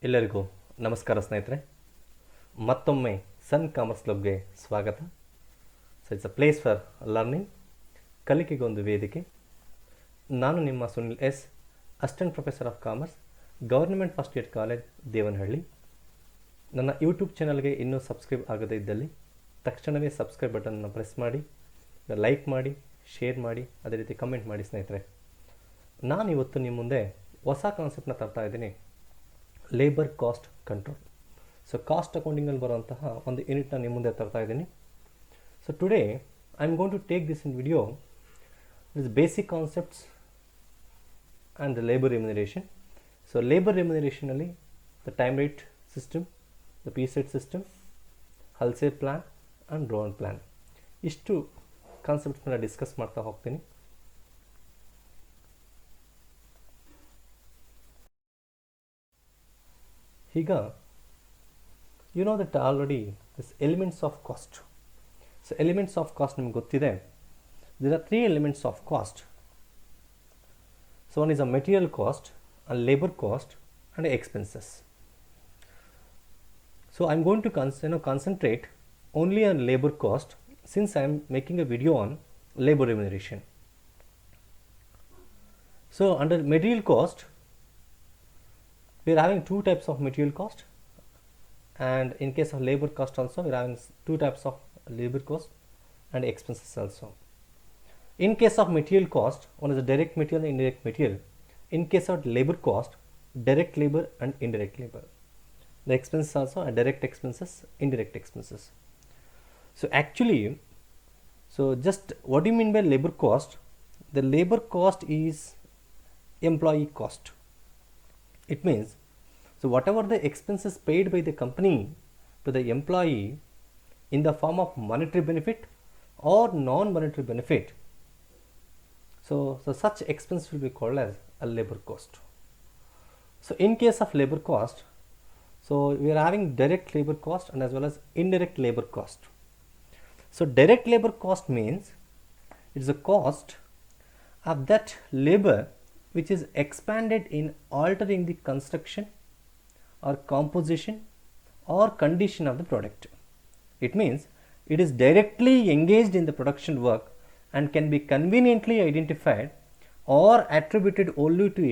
ಎಲ್ಲರಿಗೂ ನಮಸ್ಕಾರ ಸ್ನೇಹಿತರೆ. ಮತ್ತೊಮ್ಮೆ ಸನ್ ಕಾಮರ್ಸ್ ಕ್ಲಬ್ಗೆ ಸ್ವಾಗತ. So it's a place for learning, ಕಲಿಕೆಗೊಂದು ವೇದಿಕೆ. ನಾನು ನಿಮ್ಮ Sunil S, assistant professor of commerce, government first year college, Devanahalli. ನನ್ನ ಯೂಟ್ಯೂಬ್ ಚಾನಲ್ಗೆ ಇನ್ನೂ ಸಬ್ಸ್ಕ್ರೈಬ್ ಆಗದೇ ಇದ್ದಲ್ಲಿ ತಕ್ಷಣವೇ ಸಬ್ಸ್ಕ್ರೈಬ್ ಬಟನ್ನ ಪ್ರೆಸ್ ಮಾಡಿ, ಲೈಕ್ ಮಾಡಿ, ಶೇರ್ ಮಾಡಿ, ಅದೇ ರೀತಿ ಕಮೆಂಟ್ ಮಾಡಿ ಸ್ನೇಹಿತರೆ. ನಾನು ಇವತ್ತು ನಿಮ್ಮ ಮುಂದೆ ಹೊಸ ಕಾನ್ಸೆಪ್ಟನ್ನ ತರ್ತಾ ಇದ್ದೀನಿ, labour cost control. So cost ಅಕೌಂಟಿಂಗಲ್ಲಿ ಬರುವಂತಹ ಒಂದು ಯೂನಿಟ್ನ ನಿಮ್ಮ ಮುಂದೆ ತರ್ತಾ ಇದ್ದೀನಿ. So today I am going to take this in video this basic concepts and the labour remuneration. So labour ರೆಮ್ಯುನರೇಷನಲ್ಲಿ the time rate system, the piece rate system, Halsey plan and Rowan plan, ಇಷ್ಟು ಕಾನ್ಸೆಪ್ಟ್ಸ್ನ discuss ಮಾಡ್ತಾ ಹೋಗ್ತೀನಿ. ಈಗ you know that already this elements of cost. So elements of cost ನಿಮ್ಗೆ ಗೊತ್ತಿದೆ. There are 3 elements of cost. So one is a material cost, a labour cost and expenses. So I am going to concentrate only on labour cost since I am making a video on labour remuneration. So under material cost we are having two types of material cost, and in case of labor cost also we are having two types of labor cost and expenses also. In case of material cost, one is a direct material and indirect material. In case of labor cost, direct labor and indirect labor. The expenses also are direct expenses, indirect expenses. So actually, so just what do you mean by labor cost? The labor cost is employee cost. It means, so whatever the expenses paid by the company to the employee in the form of monetary benefit or non-monetary benefit, so such expense will be called as a labor cost. So in case of labor cost, so we are having direct labor cost and as well as indirect labor cost. So direct labor cost means it is a cost of that labor which is expanded in altering the construction or composition or condition of the product. It means it is directly engaged in the production work and can be conveniently identified or attributed only to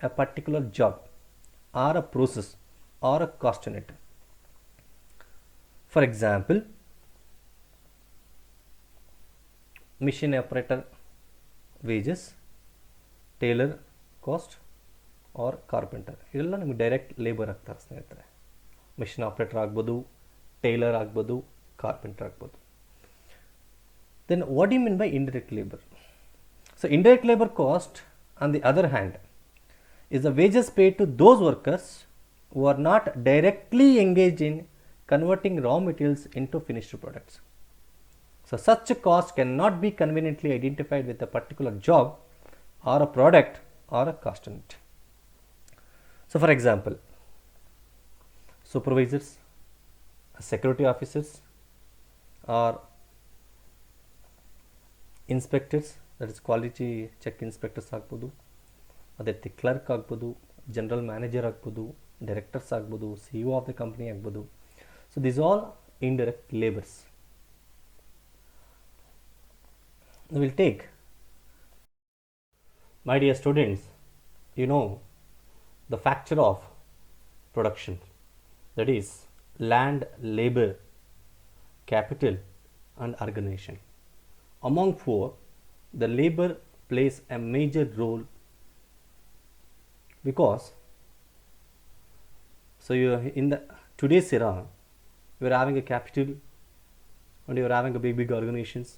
a particular job or a process or a cost unit. For example, machine operator wages, tailor cost or carpenter, ಇದೆಲ್ಲ ನಿಮಗೆ direct labour ಆಗ್ತಾರೆ ಸ್ನೇಹಿತರೆ. Machine operator ಆಗ್ಬೋದು, tailor ಆಗ್ಬೋದು, carpenter ಆಗ್ಬೋದು. Then what you mean by indirect labour? So indirect labour cost on the other hand is the wages paid to those workers who are not directly engaged in converting raw materials into finished products. So such cost cannot be conveniently identified with a particular job or a product or a cost unit. So for example, supervisors, security officers, or inspectors, that is quality check inspectors ಆಗ್ಬೋದು, ಅದೇ ರೀತಿ clerk ಆಗ್ಬೋದು, general manager ಆಗ್ಬೋದು, directors ಆಗ್ಬೋದು, CEO of the company ಆಗ್ಬೋದು. So this all indirect labours. Will take, my dear students, you know the factor of production, that is land, labor, capital and organization. Among four, the labor plays a major role because so you in the today's era you are having a capital and you are having a big organizations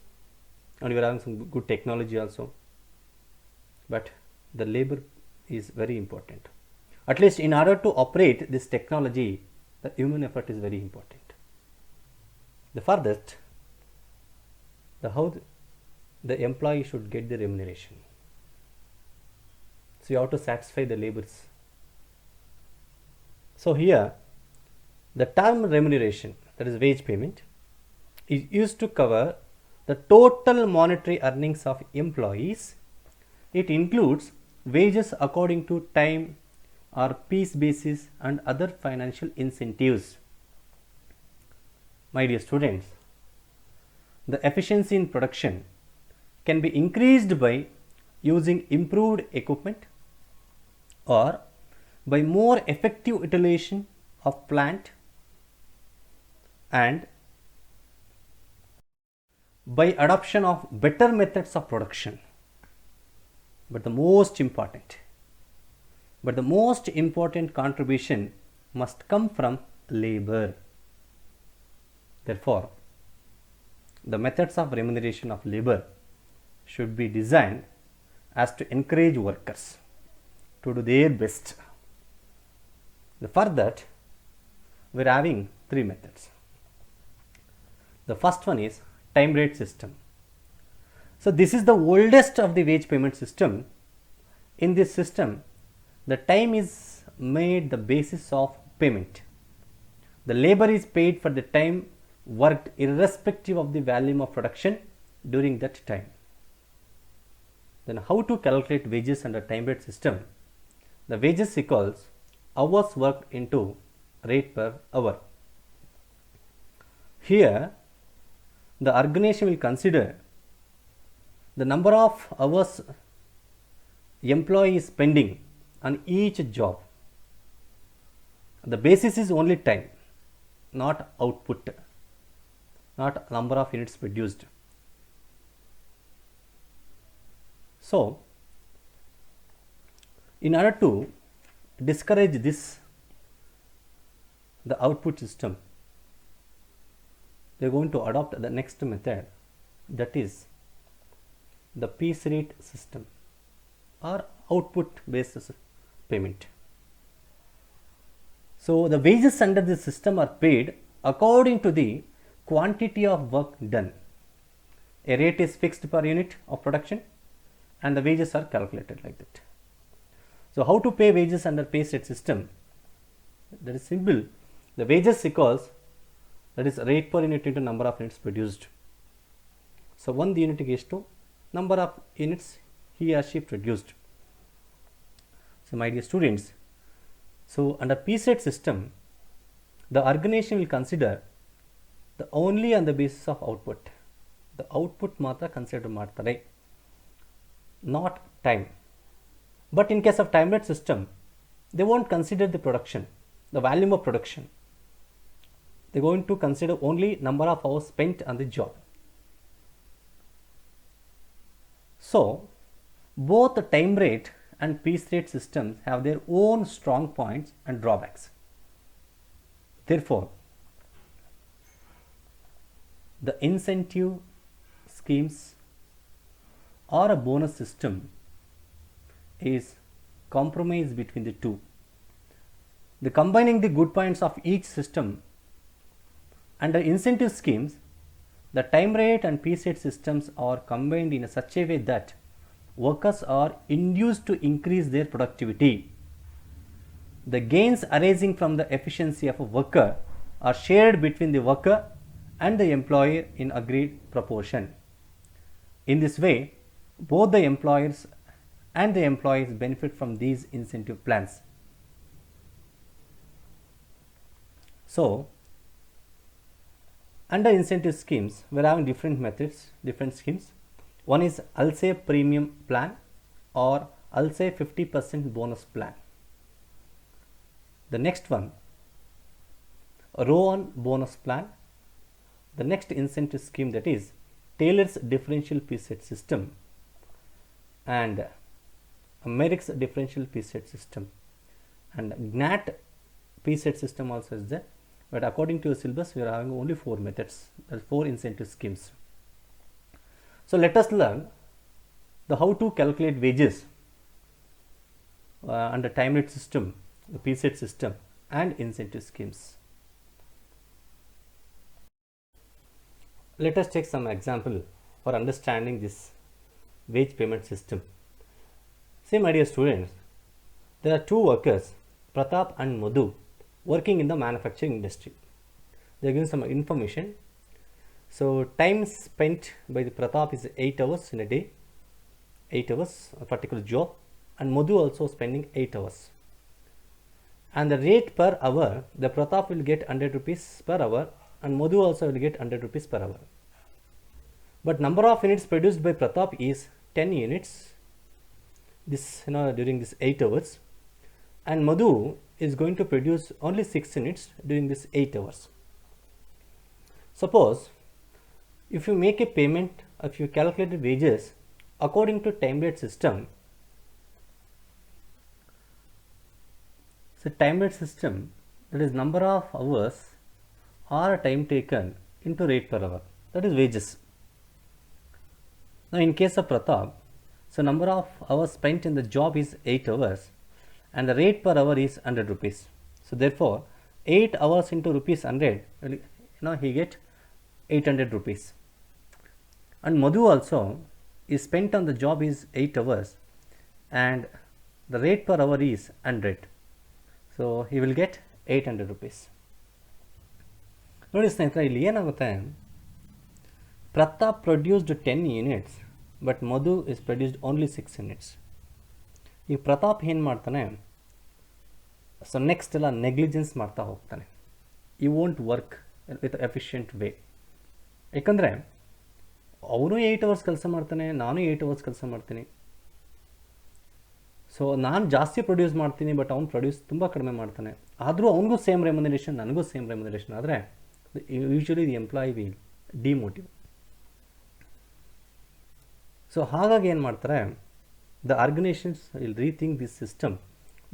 and you are having some good technology also, but the labor is very important. At least in order to operate this technology, the human effort is very important. The furthest, the how the employee should get the remuneration. So you have to satisfy the labors. So here the term remuneration, that is wage payment, is used to cover the total monetary earnings of employees. It includes wages according to time or piece basis and other financial incentives. My dear students, the efficiency in production can be increased by using improved equipment or by more effective utilization of plant and by adoption of better methods of production. But the most important contribution must come from labor. Therefore, the methods of remuneration of labor should be designed as to encourage workers to do their best. For that, we are having three methods. The first one is time rate system. So this is the oldest of the wage payment system. In this system, the time is made the basis of payment. The labor is paid for the time worked irrespective of the volume of production during that time. Then how to calculate wages under time rate system? The wages equals hours worked into rate per hour. Here, the organization will consider the number of hours employee is spending on each job. The basis is only time, not output, not number of units produced. So, in order to discourage this, the output system, they are going to adopt the next method, that is the piece rate system or output based payment. So, the wages under this system are paid according to the quantity of work done. A rate is fixed per unit of production and the wages are calculated like that. So, how to pay wages under piece rate system? That is simple. The wages equals, that is rate per unit into number of units produced. So, 1 unit is to number of units he or she produced. So, my dear students, so under piece rate system, the organization will consider the only on the basis of output. The output matra consider ಮಾಡ್ತಾರೆ, not time. But in case of time rate system, they won't consider the production, the volume of production. They are going to consider only number of hours spent on the job. So, both the time rate and piece rate systems have their own strong points and drawbacks. Therefore, the incentive schemes or a bonus system is compromise between the two. The combining the good points of each system. Under incentive schemes, the time rate and piece rate systems are combined in such a way that workers are induced to increase their productivity. The gains arising from the efficiency of a worker are shared between the worker and the employer in agreed proportion. In this way, both the employers and the employees benefit from these incentive plans. So, under incentive schemes, we are having different methods, different schemes. One is ALSE premium plan or ALSE 50% bonus plan. The next one, row-on bonus plan. The next incentive scheme, that is Taylor's differential piece rate system and Merrick's differential piece rate system, and GNAT piece rate system also is there. But according to your syllabus, we are having only 4 methods, that is 4 incentive schemes. So, let us learn the how to calculate wages under time rate system, the piece rate system and incentive schemes. Let us take some example for understanding this wage payment system. See, my dear students, there are 2 workers, Pratap and Madhu, working in the manufacturing industry. They are giving some information. So, time spent by the Pratap is 8 hours in a day, 8 hours a particular job, and Madhu also spending 8 hours. and the rate per hour, the Pratap will get 100 rupees per hour and Madhu also will get 100 rupees per hour. But number of units produced by Pratap is 10 units this during this 8 hours, and Madhu is going to produce only 6 units during this 8 hours. Suppose if you make a payment, if you calculate the wages according to time-based system, so time-based system, that is number of hours or time taken into rate per hour, that is wages. Now in case of Pratap, so number of hours spent in the job is 8 hours and the rate per hour is 100 rupees. So therefore 8 hours into rupees 100, he get 800 rupees. And Madhu also is spent on the job is 8 hours and the rate per hour is 100. So he will get 800 rupees. ನೋಡಿ ಸ್ನೇಹಿತರೆ, ಇಲ್ಲಿ ಏನಾಗುತ್ತೆ, Pratap produced 10 units but Madhu is produced only 6 units. ಈ ಪ್ರತಾಪ್ ಏನು ಮಾಡ್ತಾನೆ, so next ಎಲ್ಲ negligence ಮಾಡ್ತಾ ಹೋಗ್ತಾನೆ. You won't work with efficient way. ಯಾಕಂದರೆ ಅವನು 8 ಅವರ್ಸ್ ಕೆಲಸ ಮಾಡ್ತಾನೆ, ನಾನು 8 ಅವರ್ಸ್ ಕೆಲಸ ಮಾಡ್ತೀನಿ. ಸೊ ನಾನು ಜಾಸ್ತಿ ಪ್ರೊಡ್ಯೂಸ್ ಮಾಡ್ತೀನಿ ಬಟ್ ಅವ್ನು ಪ್ರೊಡ್ಯೂಸ್ ತುಂಬ ಕಡಿಮೆ ಮಾಡ್ತಾನೆ. ಆದರೂ ಅವನಿಗೂ ಸೇಮ್ ರೆಮ್ಯುನರೇಷನ್, ನನಗೂ ಸೇಮ್ ರೆಮ್ಯುನರೇಷನ್ ಆದರೆ usually the employee will demotive. So ಹಾಗಾಗಿ ಏನು ಮಾಡ್ತಾರೆ, the organisations will rethink this system.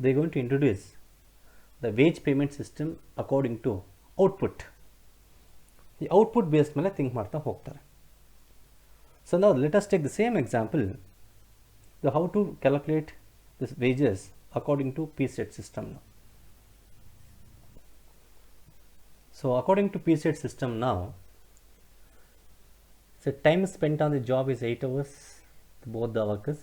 They going to introduce the wage payment system according to output. ಈ ಔಟ್ಪುಟ್ ಬೇಸ್ ಮೇಲೆ ಥಿಂಕ್ ಮಾಡ್ತಾ ಹೋಗ್ತಾರೆ. ಸೊ ನಾವು let us take the same example, how to calculate this wages according to P-set system now. So according to P-set system now, so time spent on the job is 8 hours, both the workers,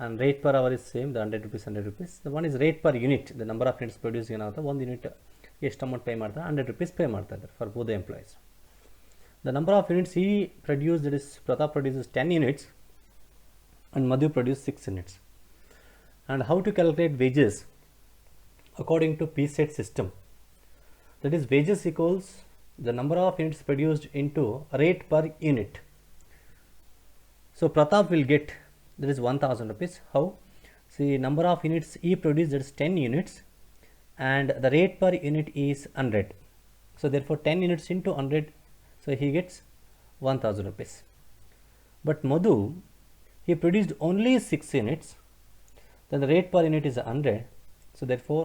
and rate per hour is same, the 100 rupees, 100 rupees. The one is rate per unit, the number of units produced ಏನಾಗುತ್ತೆ, ಒಂದು unit ಎಷ್ಟು amount pay ಮಾಡ್ತಾರೆ, 100 rupees pay ಮಾಡ್ತಾ ಇದ್ದಾರೆ for both the employees. The number of units he produced, that is Pratap produces 10 units and Madhu produced 6 units. And how to calculate wages according to P-set system, that is wages equals the number of units produced into rate per unit. So Pratap will get, that is 1000 rupees. How? See, number of units he produced, that is 10 units and the rate per unit is 100. So therefore 10 units into 100, so he gets 1000 rupees. But Madhu, he produced only 6 units, then the rate per unit is 100, so therefore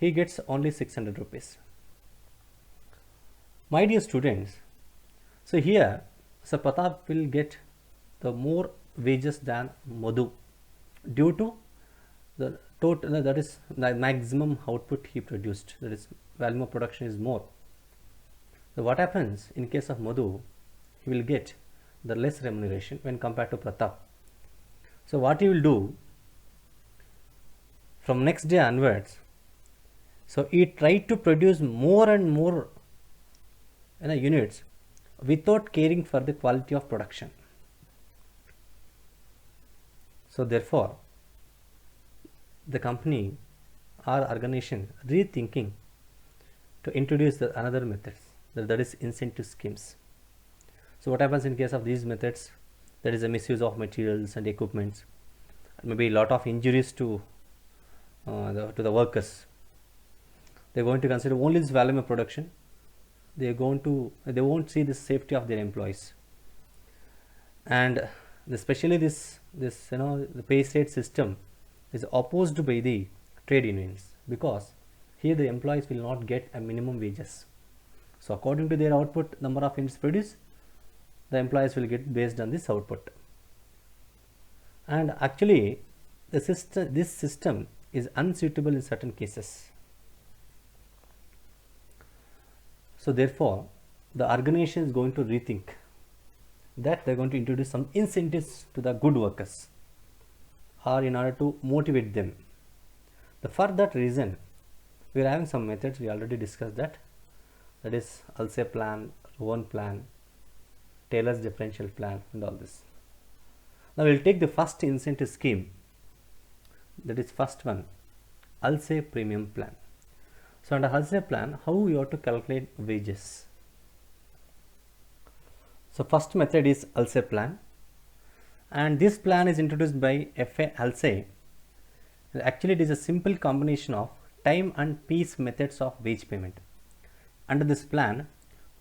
he gets only 600 rupees. My dear students, so here Pratap will get the more wages than Madhu due to the total, that is the maximum output he produced, that is volume of production is more. So what happens in case of Madhu, he will get the less remuneration when compared to Pratap. So what he will do from next day onwards, so he tried to produce more and more units without caring for the quality of production. So therefore the company or organization rethinking to introduce the another methods, that is incentive schemes. So what happens in case of these methods, there is a misuse of materials and equipments, maybe a lot of injuries to the workers. They are going to consider only this volume of production. They won't see the safety of their employees. And especially this the pay rate system is opposed by the trade unions, because here the employees will not get a minimum wages. So according to their output, number of units produced, the employees will get based on this output. And actually this system is unsuitable in certain cases. So therefore the organization is going to rethink that they are going to introduce some incentives to the good workers, or in order to motivate them. For that reason we are having some methods, we already discussed that is Alse plan, Rowan plan, Taylor's differential plan and all this. Now we will take the first incentive scheme, that is first one, Halsey premium plan. So under Halsey plan, how you have to calculate wages? So first method is Halsey plan, and this plan is introduced by F.A. Halsey. Actually, it is a simple combination of time and piece methods of wage payment. Under this plan,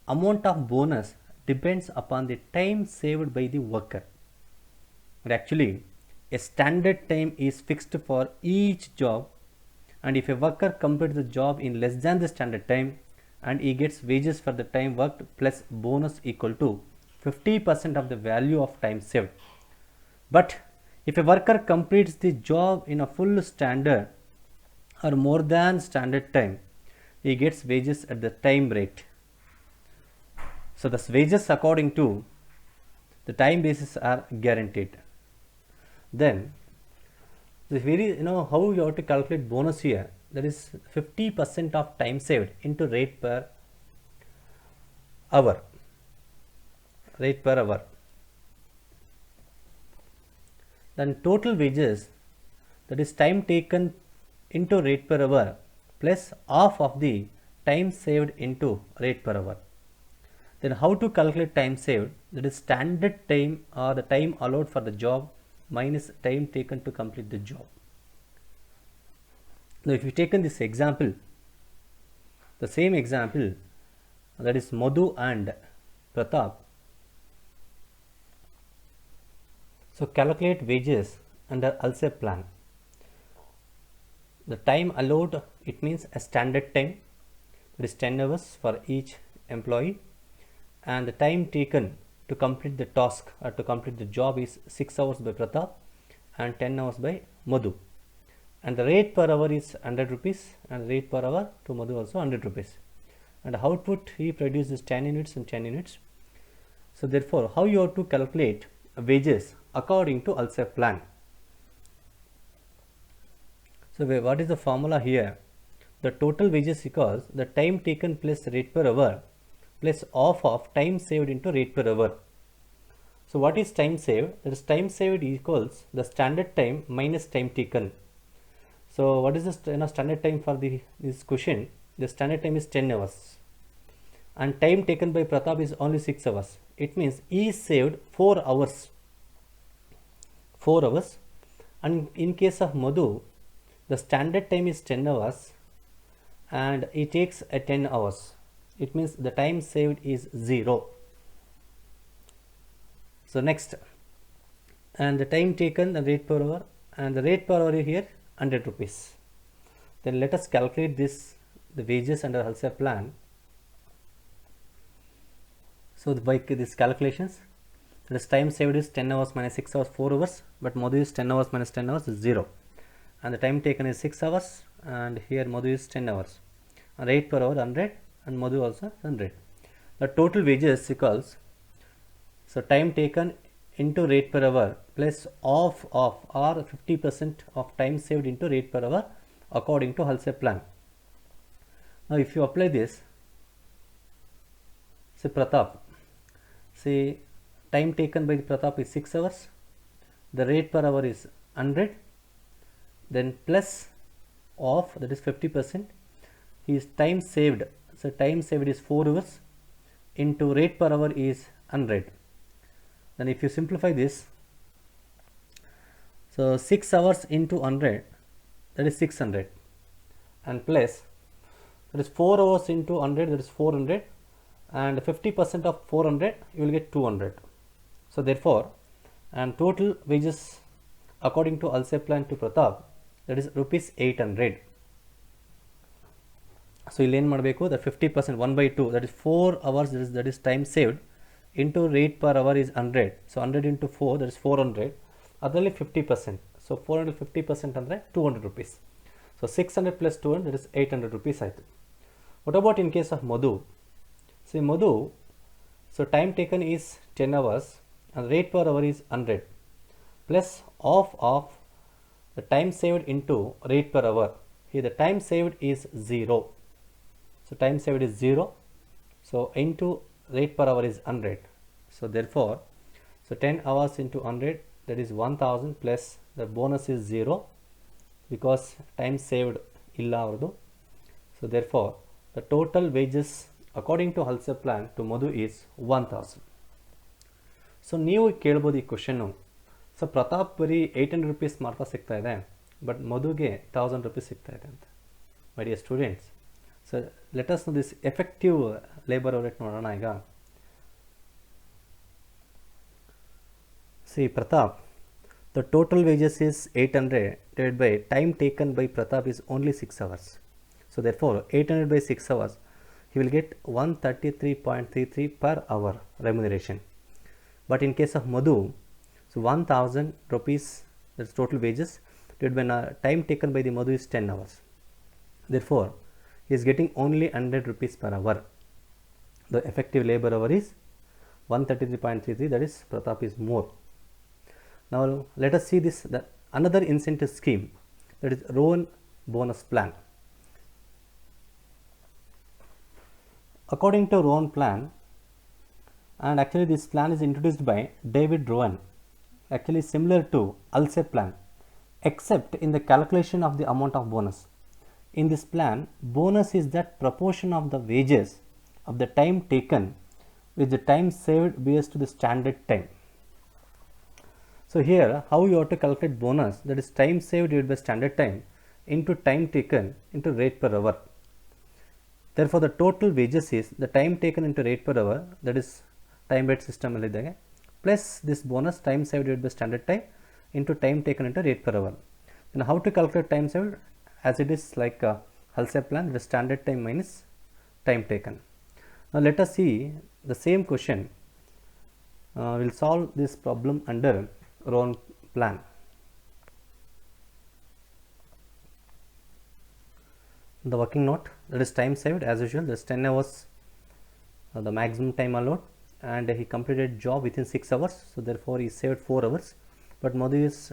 amount of bonus depends upon the time saved by the worker. But actually, a standard time is fixed for each job, and if a worker completes the job in less than the standard time, and he gets wages for the time worked plus bonus equal to 50% of the value of time saved. But if a worker completes the job in a full standard or more than standard time, he gets wages at the time rate. So the wages according to the time basis are guaranteed. Then the how you have to calculate bonus here, that is 50% of time saved into rate per hour. Then total wages, that is time taken into rate per hour plus half of the time saved into rate per hour. Then how to calculate time saved, that is standard time or the time allowed for the job minus time taken to complete the job. Now if you taken this example, the same example, that is Madhu and Pratap. So calculate wages under Halsey plan. The time allowed, it means a standard time, that is 10 hours for each employee, and the time taken to complete the task or to complete the job is 6 hours by Pratap and 10 hours by Madhu, and the rate per hour is 100 rupees and rate per hour to Madhu also 100 rupees, and output he produces 10 units and 10 units. So therefore, how you have to calculate wages according to Halsey plan? So what is the formula here? The total wages equals the time taken plus rate per hour plus half of time saved into rate per hour. So what is time saved? That is time saved equals the standard time minus time taken. So what is the standard time for this question? The standard time is 10 hours and time taken by Pratap is only 6 hours. It means he saved 4 hours. And in case of Madhu, the standard time is 10 hours and it takes 10 hours. It means the time saved is 0. So next, and the time taken, the rate per hour, and the rate per hour here 100 rupees. Then let us calculate the wages under Halsey plan. So by these calculations, this time saved is 10 hours minus 6 hours, 4 hours, but Madhu is 10 hours minus 10 hours is 0, and the time taken is 6 hours, and here Madhu is 10 hours, and rate per hour 100 and Madhu also 100. The total wages equals, so time taken into rate per hour plus half of or 50% of time saved into rate per hour according to Halsey plan. Now if you apply this, say Pratap, say time taken by Pratap is 6 hours, the rate per hour is 100, then plus of, that is 50%, his time saved, so time saved is 4 hours into rate per hour is 100. Then if you simplify this, so 6 hours into 100, that is 600, and plus, that is 4 hours into 100, that is 400, and 50% of 400 you will get 200. So therefore, and total wages according to Halsey plan to Pratap, that is rupees 800. So you ಏನು ಮಾಡಬೇಕು, the 50% 1/2, that is 4 hours, that is time saved into rate per hour is 100. So 100 into 4, that is 400. ಅದರಲ್ಲಿ 50%. So 400 50% ಅಂದರೆ 200 rupees. So 600 plus 200, that is 800 rupees ಆಯಿತು. What about in case of Madhu? See Madhu, so time taken is 10 hours and rate per hour is 100 plus half of the time saved into rate per hour. Here the time saved is 0. So time saved is 0. So into rate per hour is 100. So therefore, so 10 hours into 100, that is 1000 plus the bonus is 0 because time saved ಇಲ್ಲ ಅವ್ರದ್ದು. So therefore the total wages according to Halsey plan to Madhu is 1000. ಸೊ ನೀವು ಕೇಳ್ಬೋದು ಈ question, so Pratap ಬರೀ 800 rupees ಮಾತ್ರ ಸಿಗ್ತಾ ಇದೆ, ಬಟ್ ಮಧುಗೆ 1000 rupees ಸಿಗ್ತಾ ಇದೆ ಅಂತ. My dear students, so let us know this effective labour hour rate ನೋಡೋಣ ಈಗ. See Pratap, the total wages is 800 divided by time taken by Pratap is only 6 hours. So therefore 800 by 6 hours, he will get 133.33 per hour remuneration. But in case of Madhu, so 1000 rupees, that's total wages, divided by time taken by the Madhu is 10 hours. Therefore he is getting only 100 rupees per hour. The effective labor hour is 133.33, that is Pratap is more. Now let us see this another incentive scheme, that is Rowan bonus plan. According to Rowan plan, and actually this plan is introduced by David Rowan, actually similar to Alse plan, except in the calculation of the amount of bonus. In this plan, bonus is that proportion of the wages of the time taken with the time saved based to the standard time. So here how you have to calculate bonus, that is time saved divided by standard time into time taken into rate per hour. Therefore the total wages is the time taken into rate per hour, that is time rate system alidage, plus this bonus time saved divided by standard time into time taken into rate per hour. Then how to calculate time saved, as it is like Halse plan, the standard time minus time taken. Now let us see the same question. We will solve this problem under Rowan plan. The working note, that is time saved as usual, that is 10 hours the maximum time allowed, and he completed job within 6 hours, so therefore he saved 4 hours. But Madhu is,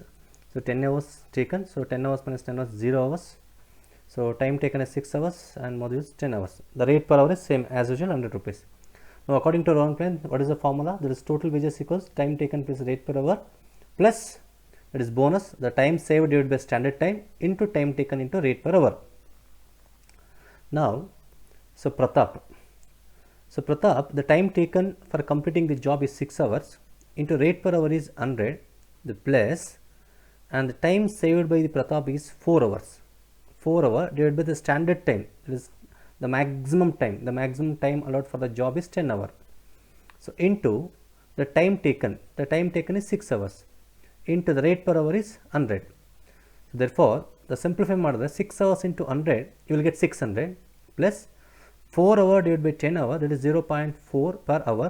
so 10 hours taken, so 10 hours minus 10 hours 0 hours, so time taken is 6 hours and Madhu is 10 hours. The rate per hour is same as usual, 100 rupees. Now according to Rowan plan, what is the formula? That is total wages equals time taken plus rate per hour plus, that is bonus, the time saved divided by standard time into time taken into rate per hour. Now so Pratap, the time taken for completing the job is 6 hours into rate per hour is 100, the plus, and the time saved by the Pratap is 4 hours. 4 hours divided by the standard time, that is the maximum time allowed for the job is 10 hours. So into the time taken is 6 hours into the rate per hour is 100. So therefore the simplify ಮಾಡಿದ್ರೆ 6 hours into 100, you will get 600 plus 4 hour divided by 10 hour, that is 0.4 per hour.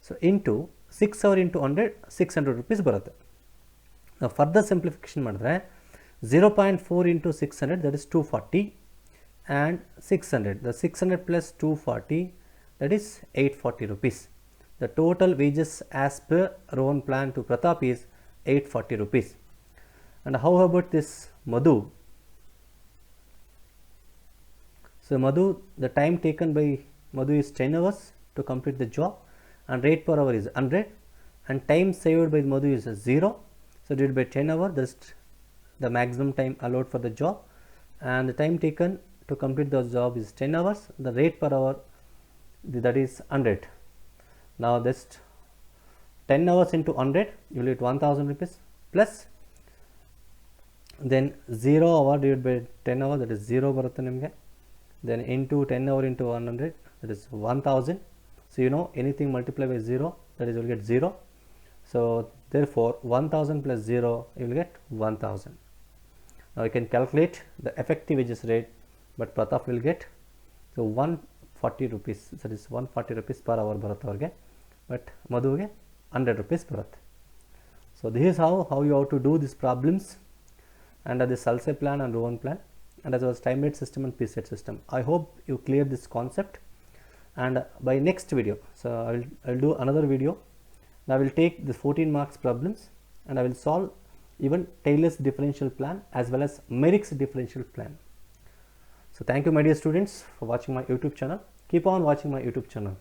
So into 6 hour into 100, 600 rupees ಬರುತ್ತೆ. Now further simplification ಮಾಡಿದ್ರೆ 0.4 into 600, that is 240, and 600, the 600 plus 240, that is 840 rupees. The total wages as per Rowan plan to Pratap is 840 rupees. And how about this Madhu? So Madhu, the time taken by Madhu is 10 hours to complete the job, and rate per hour is 100, and time saved by Madhu is 0. So divided by 10 hours, that's the maximum time allowed for the job, and the time taken to complete the job is 10 hours, the rate per hour, that is 100. Now this 10 hours into 100, you will get 1000 rupees plus, then 0 hour divided by 10 hours, that is 0 ಬರುತ್ತೆ ನಿಮಗೆ, then into 10 hour into 100, that is 1000. So you know anything multiplied by 0, that is you will get 0. So therefore 1000 plus 0, you will get 1000. Now you can calculate the effective wages rate, but Pratap will get so 140 rupees, that is 140 rupees per hour ಬರುತ್ತೆ ಅವ್ರಿಗೆ, but Madhuಗೆ 100 rupees ಬರುತ್ತೆ. So this is how you have to do these problems under the Halse plan and Rowan plan, and as well as time rate system and piece rate system. I hope you clear this concept, and by next video, so I will do another video. I will take the 14 marks problems, and I will solve even Taylor's differential plan as well as Merrick's differential plan. So thank you my dear students for watching my YouTube channel. Keep on watching my YouTube channel.